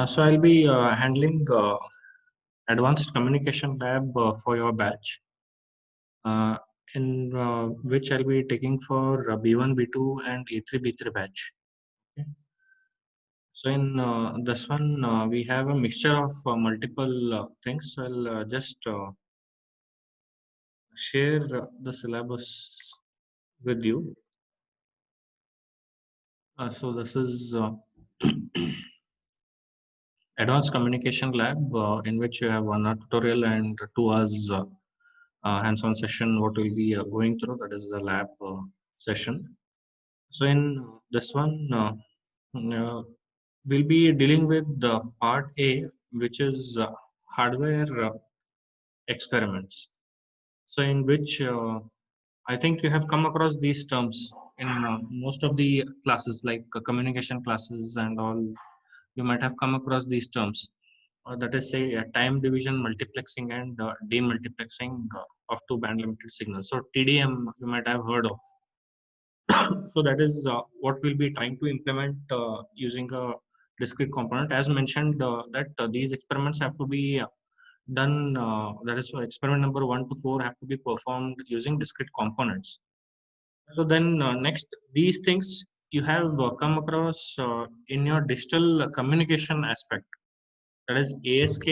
So I'll be handling advanced communication lab for your batch, uh, in which I'll be taking for B1, B2, and E3, B3 batch. Okay. So in this one, we have a mixture of multiple things. So I'll just share the syllabus with you. So this is advanced communication lab, in which you have 1 hour tutorial and 2 hours hands-on session. What we'll be going through, that is the lab session. So in this one, uh, we'll be dealing with the part A, which is hardware experiments. So in which I think you have come across these terms in most of the classes, like communication classes and all. You might have come across these terms. That is, say, time division multiplexing and demultiplexing of two band limited signals. So TDM you might have heard of. So that is what we'll be trying to implement using a discrete component. As mentioned, that these experiments have to be done. That is, experiment number 1 to 4 have to be performed using discrete components. So then next, these things you have come across in your digital communication aspect. That is ASK,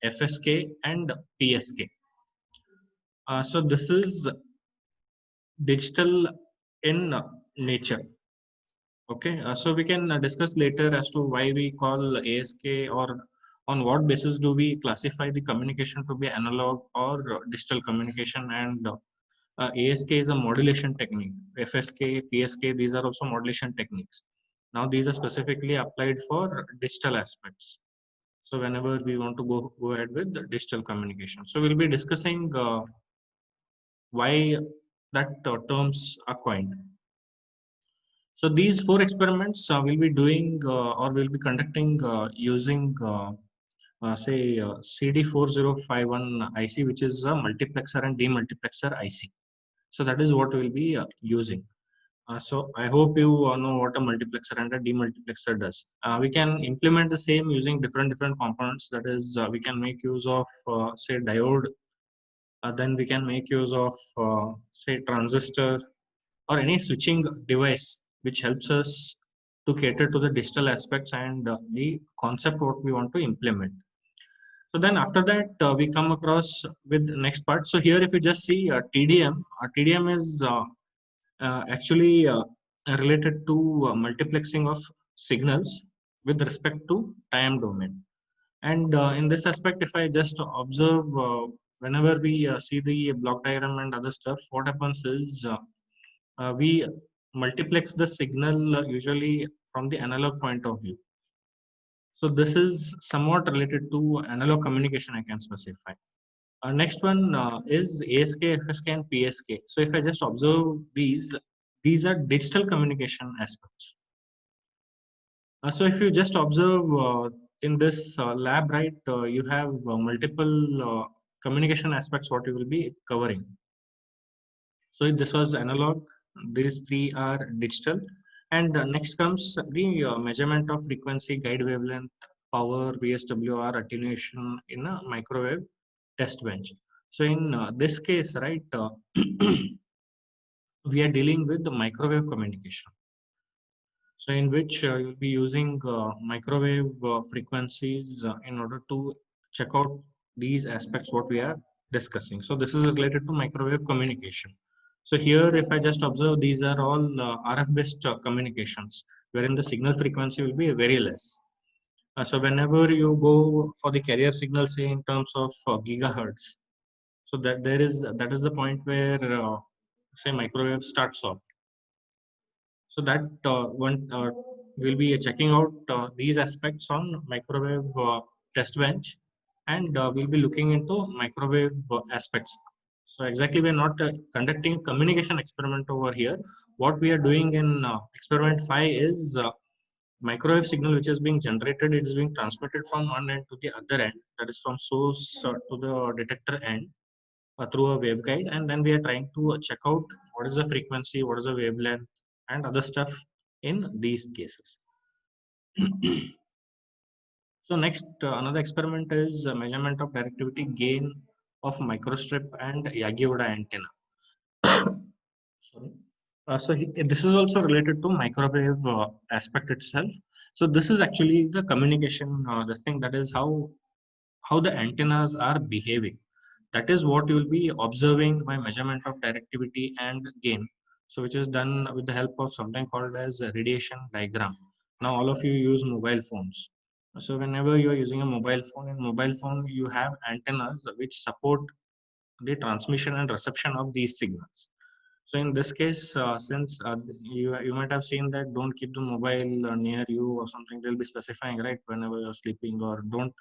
FSK, and PSK. So this is digital in nature. Okay, so we can discuss later as to why we call ASK, or on what basis do we classify the communication to be analog or digital communication. And ASK is a modulation technique. FSK, PSK, these are also modulation techniques. Now these are specifically applied for digital aspects. So whenever we want to go ahead with the digital communication, so we'll be discussing why that terms are coined. So these 4 experiments we'll be doing or we'll be conducting using say CD4051 IC, which is a multiplexer and demultiplexer IC. So that is what we'll be using. So I hope you know what a multiplexer and a demultiplexer does. We can implement the same using different components. That is, we can make use of say diode. Then we can make use of say transistor, or any switching device which helps us to cater to the digital aspects and the concept what we want to implement. So then after that we come across with the next part. So here if you just see TDM, TDM is actually related to multiplexing of signals with respect to time domain. And in this aspect, if I just observe, whenever we see the block diagram and other stuff, what happens is we multiplex the signal usually from the analog point of view. So this is somewhat related to analog communication, I can specify. Next one is ASK, FSK, and PSK. So if I just observe these are digital communication aspects. So if you just observe in this lab, right, you have multiple communication aspects what you will be covering. So this was analog, these 3 are digital, and next comes the measurement of frequency, guide wavelength, power, VSWR, attenuation in a microwave test bench. So in this case, right, we are dealing with the microwave communication. So in which you'll be using microwave frequencies in order to check out these aspects what we are discussing. So this is related to microwave communication. So here, if I just observe, these are all RF based communications, wherein the signal frequency will be very less. So whenever you go for the carrier signal, say in terms of gigahertz, so that is the point where say microwave starts off. So that one will be checking out these aspects on microwave test bench, and we'll be looking into microwave aspects. So exactly, we're not conducting a communication experiment over here. What we are doing in experiment 5 is microwave signal which is being generated. It is being transmitted from one end to the other end. That is from source to the detector end through a waveguide, and then we are trying to check out what is the frequency, what is the wavelength, and other stuff in these cases. So next, another experiment is measurement of directivity gain of microstrip and Yagi-Uda antenna. Sorry. This is also related to microwave aspect itself. So this is actually the communication, the thing that is how the antennas are behaving. That is what you will be observing by measurement of directivity and gain. So which is done with the help of something called as a radiation diagram. Now all of you use mobile phones. So whenever you are using a mobile phone, in mobile phone you have antennas which support the transmission and reception of these signals. So in this case, since you might have seen that don't keep the mobile near you or something, they'll be specifying right whenever you're sleeping, or don't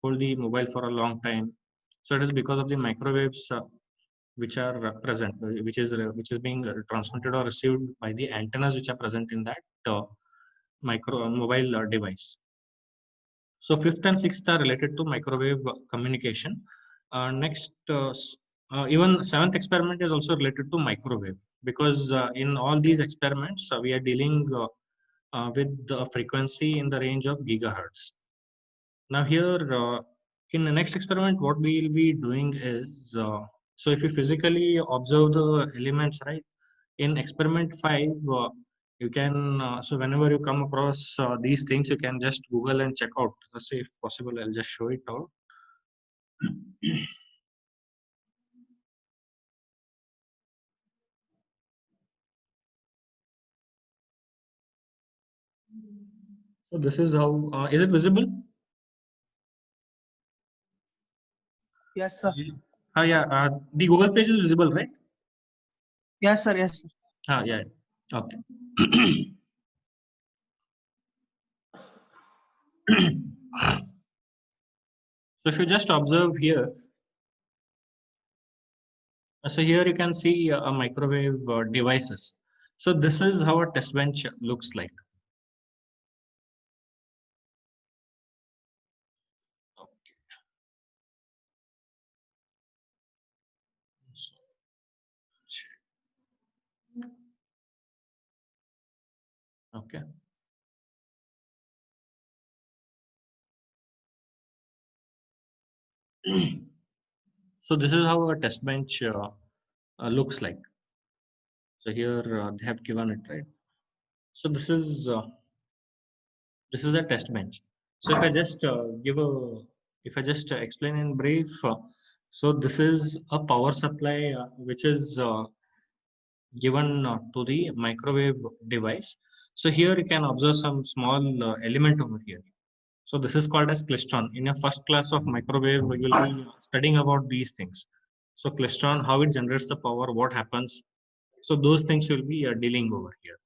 hold the mobile for a long time. So it is because of the microwaves which are present, which is being transmitted or received by the antennas which are present in that micro mobile device. So fifth and sixth are related to microwave communication. Next, even seventh experiment is also related to microwave, because in all these experiments we are dealing with the frequency in the range of gigahertz. Now here, in the next experiment, what we will be doing is, so if you physically observe the elements, right, in experiment 5, you can, so whenever you come across these things, you can just Google and check out. Let's say if possible, I'll just show it out. So this is how, is it visible? Yes, sir. Yeah, the Google page is visible, right? Yes, sir. Yes, sir. Yeah, okay. So if you just observe here, so here you can see a microwave devices. So this is how a test bench looks like. Okay. So this is how a test bench looks like. So here they have given it, right. So this is a test bench. So if I just if I just explain in brief, so this is a power supply which is given to the microwave device. So here you can observe some small element over here. So this is called as klystron. In your first class of microwave, you'll be studying about these things. So klystron, how it generates the power, what happens. So those things will be dealing over here.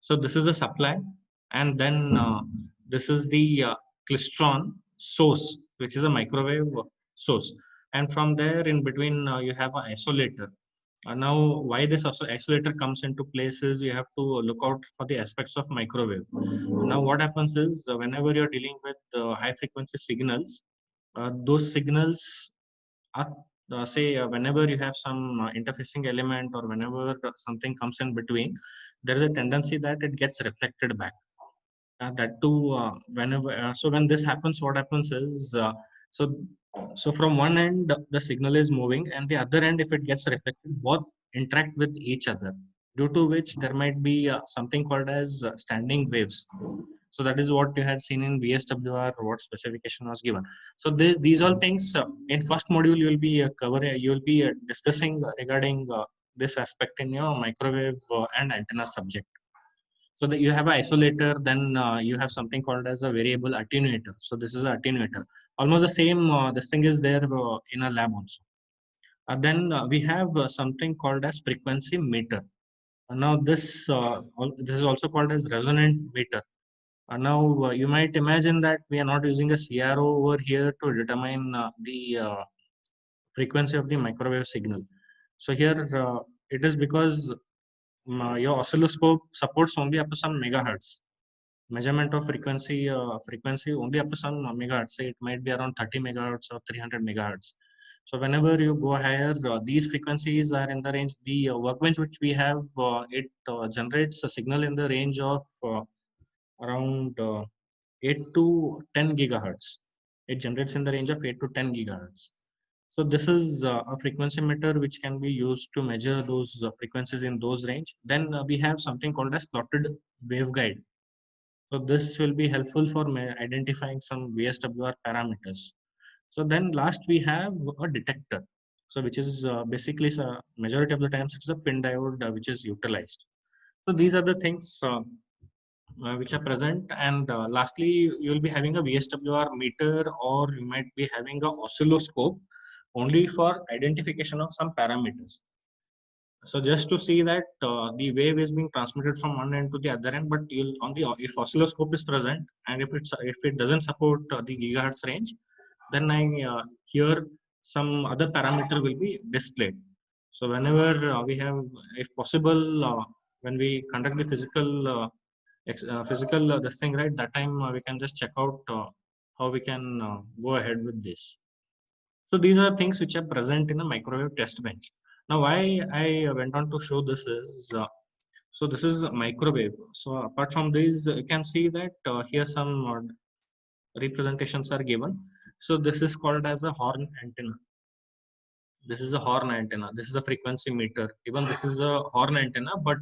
So this is the supply, and then this is the klystron source, which is a microwave source. And from there, in between, you have an isolator. Now, why this also isolator comes into place is you have to look out for the aspects of microwave. Now, what happens is whenever you're dealing with high frequency signals, those signals are, say, whenever you have some interfacing element or whenever something comes in between, there is a tendency that it gets reflected back. That too, whenever so when this happens, what happens is so so from one end the signal is moving, and the other end, if it gets reflected, both interact with each other, due to which there might be something called as standing waves. So that is what you had seen in VSWR, what specification was given. So these all things in first module you will be covering, you will be discussing regarding this aspect in your microwave and antenna subject. So that you have an isolator, then you have something called as a variable attenuator. So this is an attenuator. Almost the same. This thing is there in a lab also. Then we have something called as frequency meter. Now this is also called as resonant meter. Now you might imagine that we are not using a CRO over here to determine the frequency of the microwave signal. So here it is because your oscilloscope supports only up to some megahertz. Measurement of frequency only up to some megahertz. Say it might be around 30 megahertz or 300 megahertz. So whenever you go higher, these frequencies are in the range. The workbench which we have, it generates a signal in the range of around 8 to 10 gigahertz. It generates in the range of 8 to 10 gigahertz. So this is a frequency meter which can be used to measure those frequencies in those range. Then we have something called as slotted waveguide. So this will be helpful for identifying some VSWR parameters. So then last we have a detector. So which is basically majority of the times it's a pin diode which is utilized. So these are the things which are present, and lastly you will be having a VSWR meter, or you might be having a oscilloscope only for identification of some parameters. So just to see that the wave is being transmitted from one end to the other end, but you'll on the if oscilloscope is present, and if it doesn't support the gigahertz range, then I here some other parameter will be displayed. So whenever we have, if possible, when we conduct the physical this thing, right, that time we can just check out how we can go ahead with this. So these are things which are present in a microwave test bench. Now why I went on to show this is so this is a microwave. So apart from this you can see that here some representations are given. So this is called as a horn antenna. This is a horn antenna. This is a frequency meter. Even this is a horn antenna, but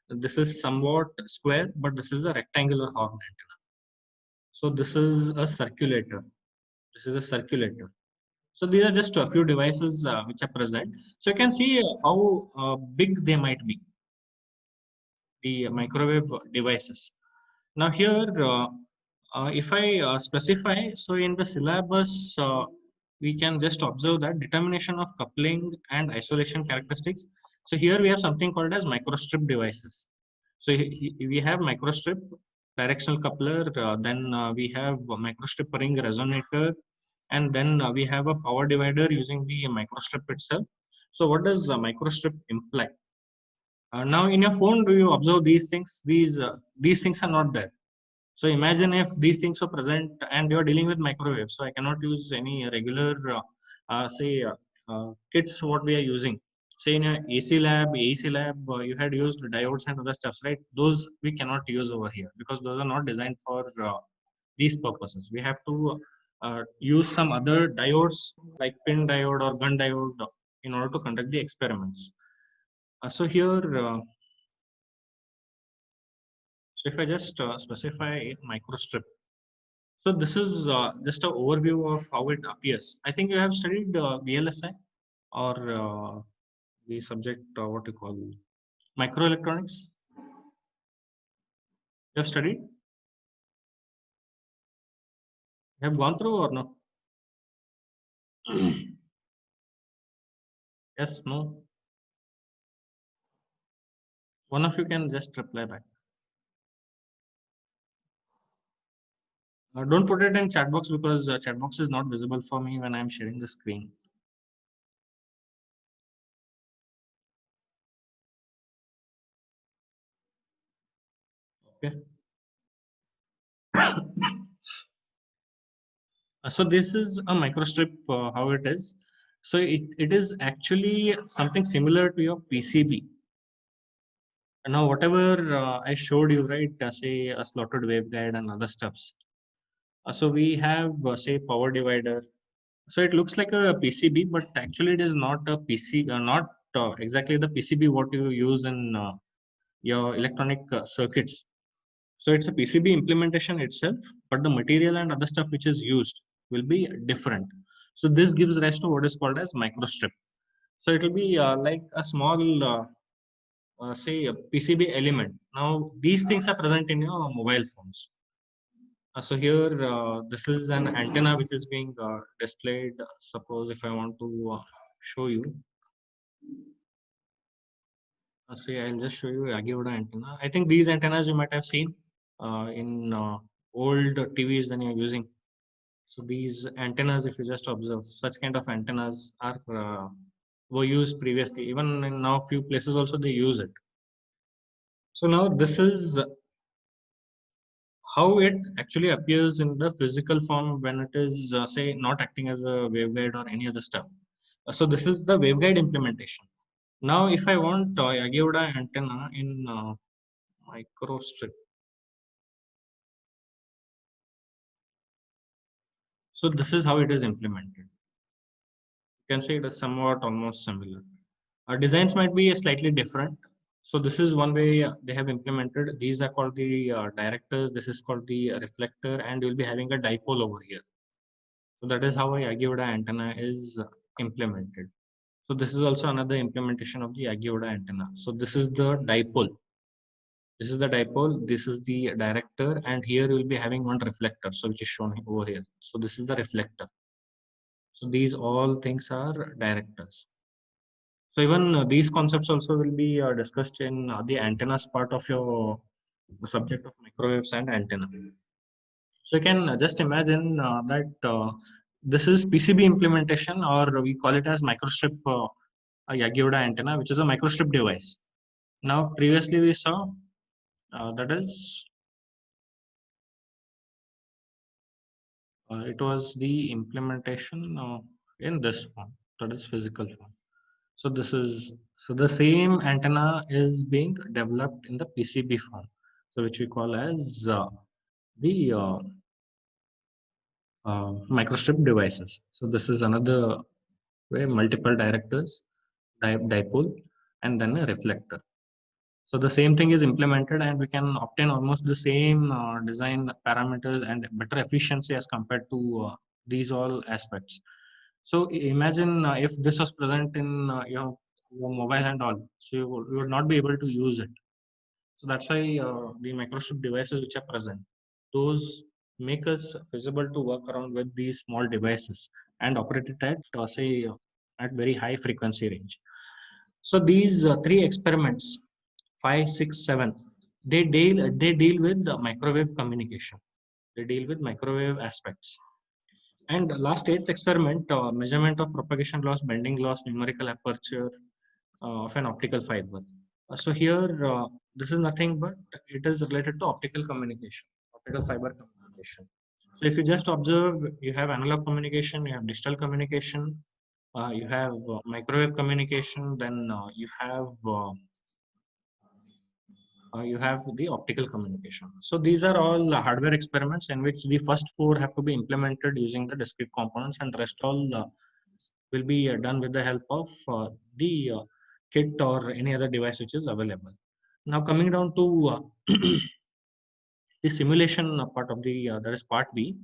this is somewhat square, but this is a rectangular horn antenna. So this is a circulator. This is a circulator. So these are just a few devices which are present. So you can see how big they might be, the microwave devices. Now here, if I specify, so in the syllabus, we can just observe that determination of coupling and isolation characteristics. So here we have something called as microstrip devices. So we have microstrip directional coupler, then we have a microstrip ring resonator, and then we have a power divider using the microstrip itself. So what does microstrip imply? Now in your phone, do you observe these things? These things are not there. So imagine if these things are present and you're dealing with microwave. So I cannot use any regular, say, kits what we are using. Say in a AC lab, AEC lab, you had used diodes and other stuffs, right? Those we cannot use over here because those are not designed for these purposes. We have to use some other diodes like pin diode or gun diode in order to conduct the experiments. So here, so if I just specify microstrip. So this is just an overview of how it appears. I think you have studied VLSI or the subject, what you call microelectronics. You have studied? You have gone through or no? Yes, no. One of you can just reply back. Don't put it in chat box because chat box is not visible for me when I'm sharing the screen. Okay. So this is a microstrip, how it is. So it is actually something similar to your PCB. Now, whatever I showed you, right, say a slotted waveguide and other stuffs. So we have, say, power divider. So it looks like a PCB, but actually it is not a PC, not exactly the PCB what you use in your electronic circuits. So it's a PCB implementation itself, but the material and other stuff which is used will be different. So this gives rise to what is called as microstrip. So it will be like a small say a PCB element. Now these things are present in your mobile phones. So here this is an antenna which is being displayed. Suppose if I want to show you, say I'll just show you Agioda antenna. I think these antennas you might have seen in old TVs when you're using. So these antennas, if you just observe, such kind of antennas are were used previously. Even in now few places also they use it. So now this is how it actually appears in the physical form when it is say not acting as a waveguide or any other stuff. So this is the waveguide implementation. Now if I want Agioda antenna in microstrip, So this is how it is implemented. You can say it is somewhat almost similar. Our designs might be slightly different. So this is one way they have implemented. These are called the directors. This is called the reflector, and you'll be having a dipole over here. So that is how a Yagi-Uda antenna is implemented. So this is also another implementation of the Yagi-Uda antenna. So this is the dipole. This is the dipole. This is the director, and here you will be having one reflector. So which is shown over here. So this is the reflector. So these all things are directors. So even these concepts also will be discussed in the antennas part of your subject of microwaves and antenna. So you can just imagine that this is PCB implementation, or we call it as microstrip Yagi-Uda antenna, which is a microstrip device. Now previously we saw that is it was the implementation in this form, that is physical form. So this is so the same antenna is being developed in the PCB form, so which we call as the microstrip devices. So this is another way, multiple directors, dipole, and then a reflector. So the same thing is implemented, and we can obtain almost the same design parameters and better efficiency as compared to these all aspects. So imagine if this was present in your mobile and all, so you would not be able to use it. So that's why the microchip devices which are present, those make us feasible to work around with these small devices and operate it at say at very high frequency range. So these three experiments, 5, 6, 7, they deal with the microwave communication. They deal with microwave aspects. And last eighth experiment, measurement of propagation loss, bending loss, numerical aperture of an optical fiber. So here, this is nothing but it is related to optical communication, optical fiber communication. So if you just observe, you have analog communication, you have digital communication, you have microwave communication, then you have the optical communication. So these are all hardware experiments in which the first four have to be implemented using the discrete components, and rest all will be done with the help of the kit or any other device which is available. Now coming down to the simulation part of the that is part B.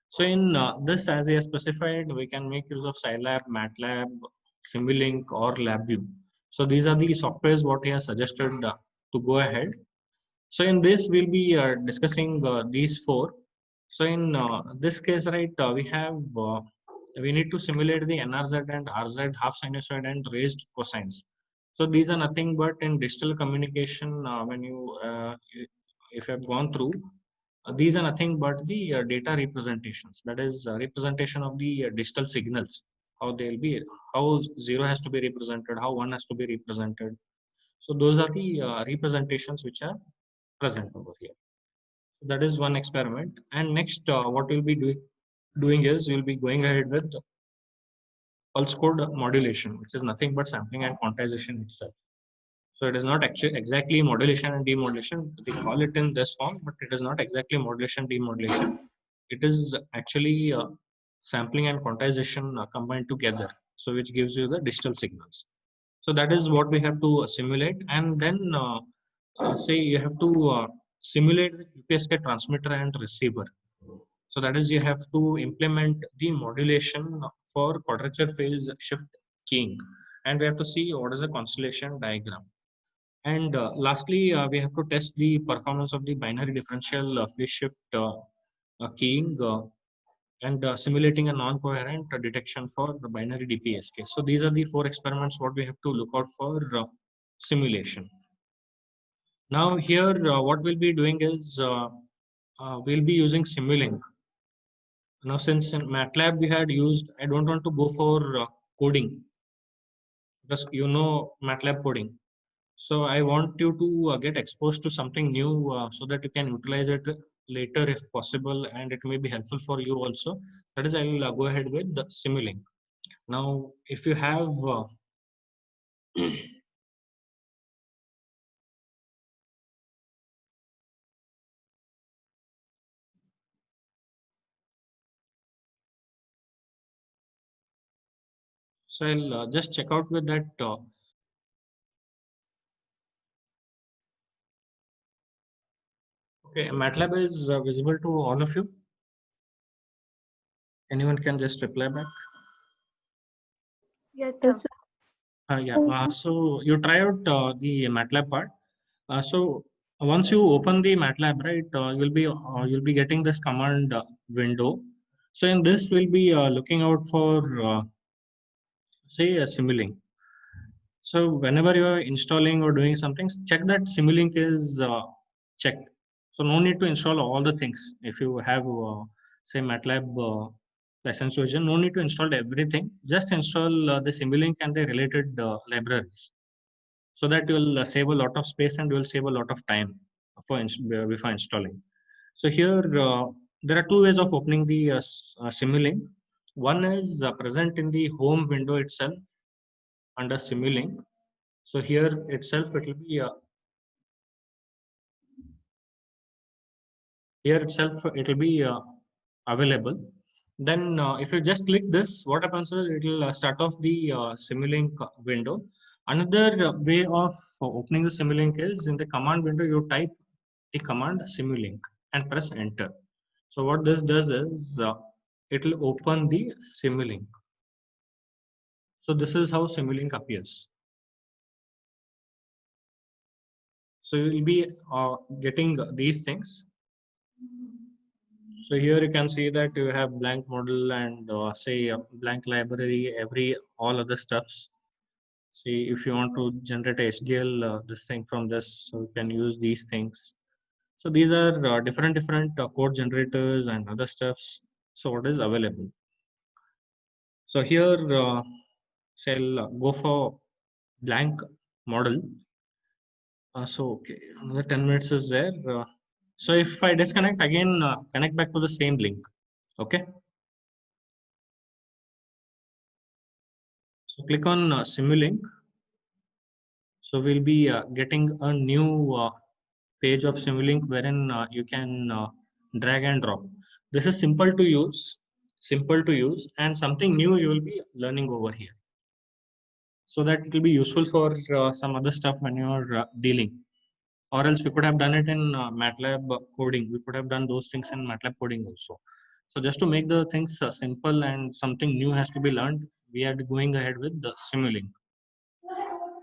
So in this, as I have specified, we can make use of Scilab, MATLAB, Simulink, or LabVIEW. So these are the softwares what he has suggested to go ahead. So in this, we'll be discussing these four. So in this case, right, we need to simulate the NRZ and RZ, half sinusoid and raised cosines. So these are nothing but in digital communication. When if you have gone through, these are nothing but the data representations. That is representation of the digital signals. How they'll be, how zero has to be represented, how one has to be represented. So those are the representations which are present over here. So that is one experiment. And next, what we'll be doing is we'll be going ahead with pulse code modulation, which is nothing but sampling and quantization itself. So it is not actually exactly modulation and demodulation. We call it in this form, but it is not exactly modulation demodulation. It is actually sampling and quantization combined together. So which gives you the digital signals. So that is what we have to simulate, and then say you have to simulate the QPSK transmitter and receiver. So that is you have to implement the modulation for quadrature phase shift keying, and we have to see what is the constellation diagram. And lastly, we have to test the performance of the binary differential phase shift keying and simulating a non-coherent detection for the binary DPSK. So these are the four experiments what we have to look out for simulation. Now here, what we'll be doing is we'll be using Simulink. Now since in MATLAB we had used, I don't want to go for coding because you know MATLAB coding. So I want you to get exposed to something new so that you can utilize it later if possible, and it may be helpful for you also. That is, I will go ahead with the Simulink. Now, if you have So I'll just check out with that. Okay, MATLAB is visible to all of you. Anyone can just reply back. Yes, Yes, sir. sir. Yeah. So you try out the MATLAB part. So once you open the MATLAB, right, you'll be getting this command window. So in this, we'll be looking out for say a Simulink. So whenever you're installing or doing something, check that Simulink is checked. So no need to install all the things. If you have say MATLAB license version, no need to install everything. Just install the Simulink and the related libraries, so that you'll save a lot of space and you'll save a lot of time before installing. So here there are two ways of opening the Simulink. One is present in the home window itself under Simulink. So here itself it will be available. Then if you just click this, what happens is it will start off the Simulink window. Another way of opening the Simulink is in the command window, you type the command Simulink and press enter. So what this does is it will open the Simulink. So this is how Simulink appears. So you will be getting these things. So here you can see that you have blank model and say blank library, all other stuffs. See if you want to generate HDL this thing from this, so you can use these things. So these are different code generators and other stuffs. So what is available? So here say I'll go for blank model. So okay, another 10 minutes is there. So if I disconnect again, connect back to the same link. Okay. So click on Simulink. So we'll be getting a new page of Simulink wherein you can drag and drop. This is simple to use, and something new you will be learning over here. So that it will be useful for some other stuff when you're dealing. Or else we could have done it in MATLAB coding. We could have done those things in MATLAB coding also. So just to make the things simple and something new has to be learned, we are going ahead with the Simulink.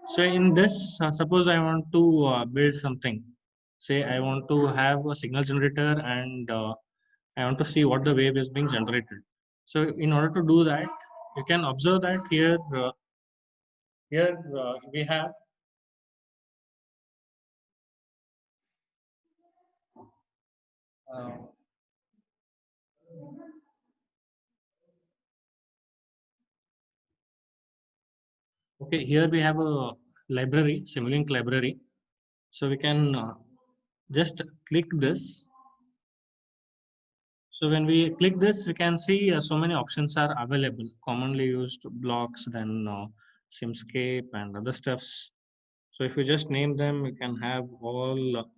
So in this, suppose I want to build something. Say I want to have a signal generator and I want to see what the wave is being generated. So in order to do that, you can observe that here we have uh, okay, here we have a library, Simulink library. So we can just click this. So when we click this, we can see so many options are available. Commonly used blocks, then Simscape and other stuffs. So if you just name them, you can have all.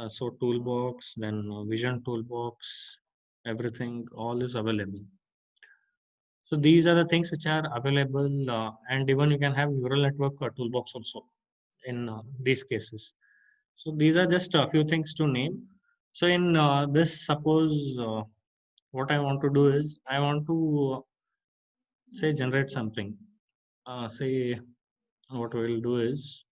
So toolbox, then vision toolbox, everything, all is available. So these are the things which are available, and even you can have neural network toolbox also in these cases. So these are just a few things to name. So in this, suppose what I want to do is I want to say generate something. Say what we'll do is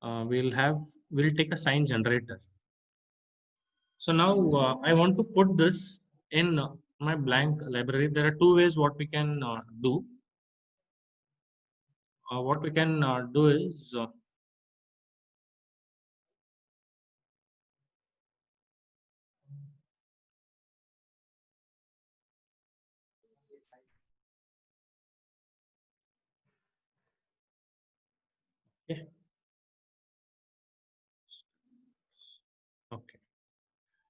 we'll take a sign generator. So now I want to put this in my blank library. There are two ways what we can do. What we can do is okay. Okay.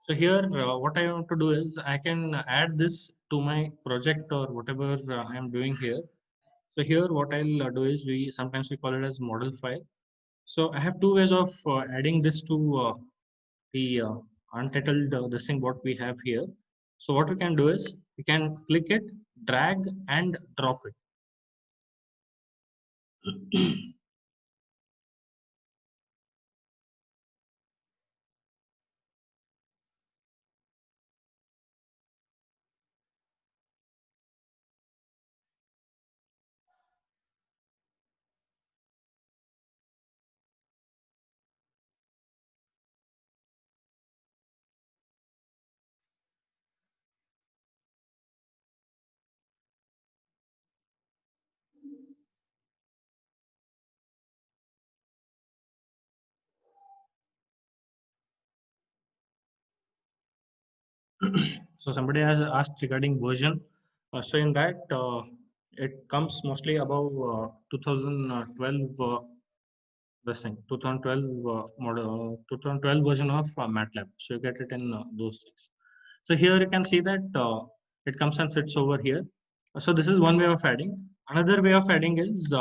So here, what I want to do is I can add this to my project or whatever I am doing here. So here, what I'll do is we sometimes we call it as model file. So I have two ways of adding this to the untitled this thing what we have here. So what we can do is we can click it, drag and drop it. So somebody has asked regarding version. So in that, it comes mostly above 2012. This thing 2012 model, 2012 version of MATLAB. So you get it in those things. So here you can see that it comes and sits over here. So this is one way of adding. Another way of adding is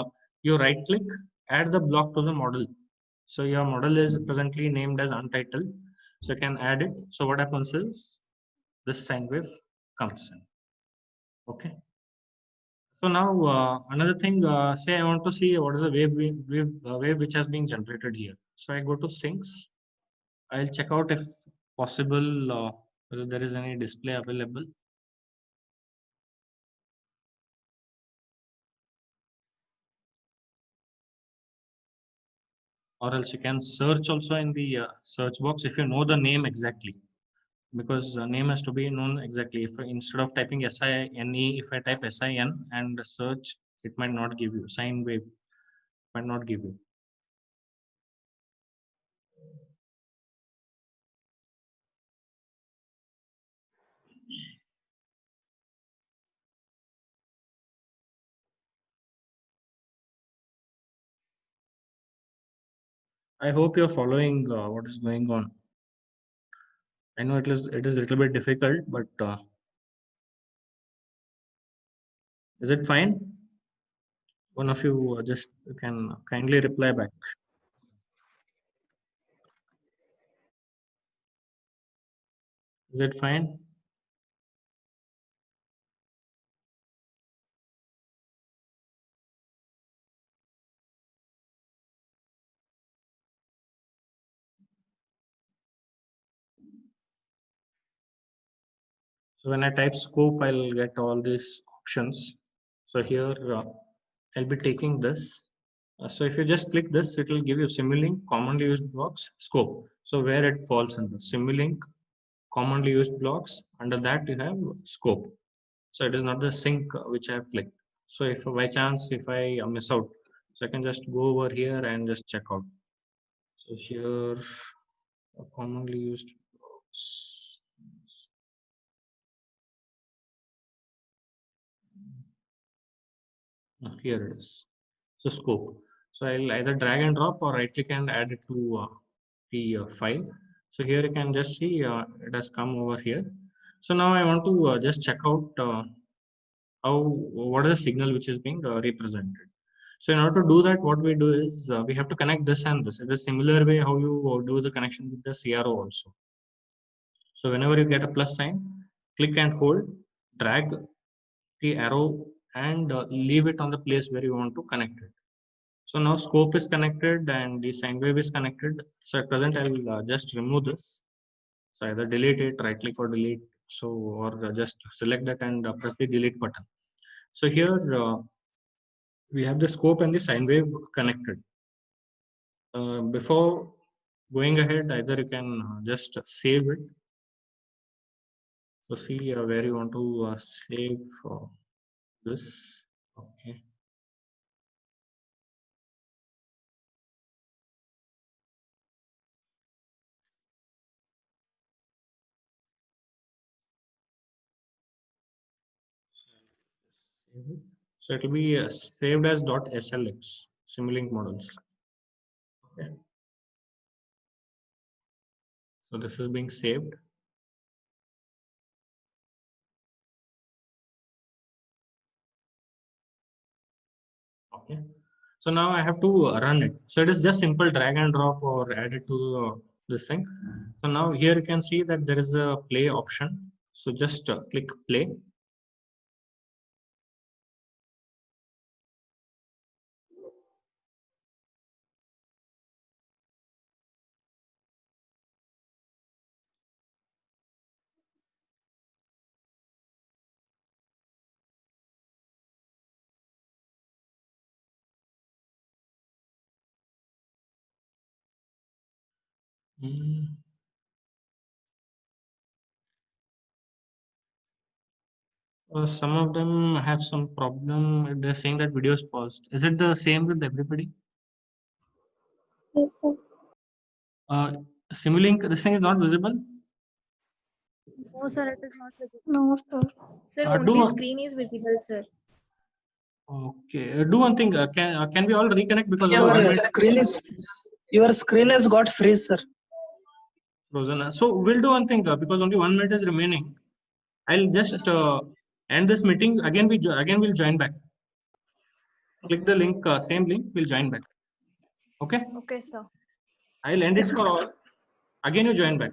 you right click, add the block to the model. So your model is presently named as untitled. So you can add it. So what happens is this sine wave comes in. Okay. So now another thing, say I want to see what is the wave which has been generated here. So I go to sinks. I'll check out if possible whether there is any display available, or else you can search also in the search box if you know the name exactly, because name has to be known exactly. If instead of typing SINE, if I type SIN and search, it might not give you sine wave, might not give you. I hope you're following what is going on. I know it is a little bit difficult, but is it fine? One of you just can kindly reply back. Is it fine? So when I type scope, I'll get all these options. So here I'll be taking this. So if you just click this, it will give you Simulink, commonly used blocks, scope. So where it falls under Simulink, commonly used blocks, under that you have scope. So it is not the sync which I have clicked. So if by chance, if I miss out, so I can just go over here and just check out. So here, commonly used blocks. Here it is. So scope. So I'll either drag and drop or right click and add it to the file. So here you can just see it has come over here. So now I want to just check out how what is the signal which is being represented. So in order to do that, what we do is we have to connect this and this. It is similar way how you do the connection with the CRO also. So whenever you get a plus sign, click and hold, drag the arrow and leave it on the place where you want to connect it. So now scope is connected and the sine wave is connected. So at present, I will just remove this. So either delete it, right click or delete. So or just select that and press the delete button. So here we have the scope and the sine wave connected. Before going ahead, either you can just save it. So see where you want to save this. Okay. Save it. So it will be saved as .slx Simulink models. Okay. So this is being saved. Okay. So now I have to run it. So it is just simple drag and drop or add it to this thing. So now here you can see that there is a play option. So just click play. Some of them have some problem. They're saying that video is paused. Is it the same with everybody? Yes, sir. Simulink, this thing is not visible. No, sir, it is not visible. No, sir. Sir, Do only one- screen is visible, sir. Okay. Do one thing. Can we all reconnect because only 1 Your minute screen is got freeze, sir. frozen. So we'll do one thing because only 1 minute is remaining. I'll just Yes. end this meeting. Again, we'll join back. Click the link, same link. We'll join back. Okay. Okay, sir. I'll end it for all. Again, you join back.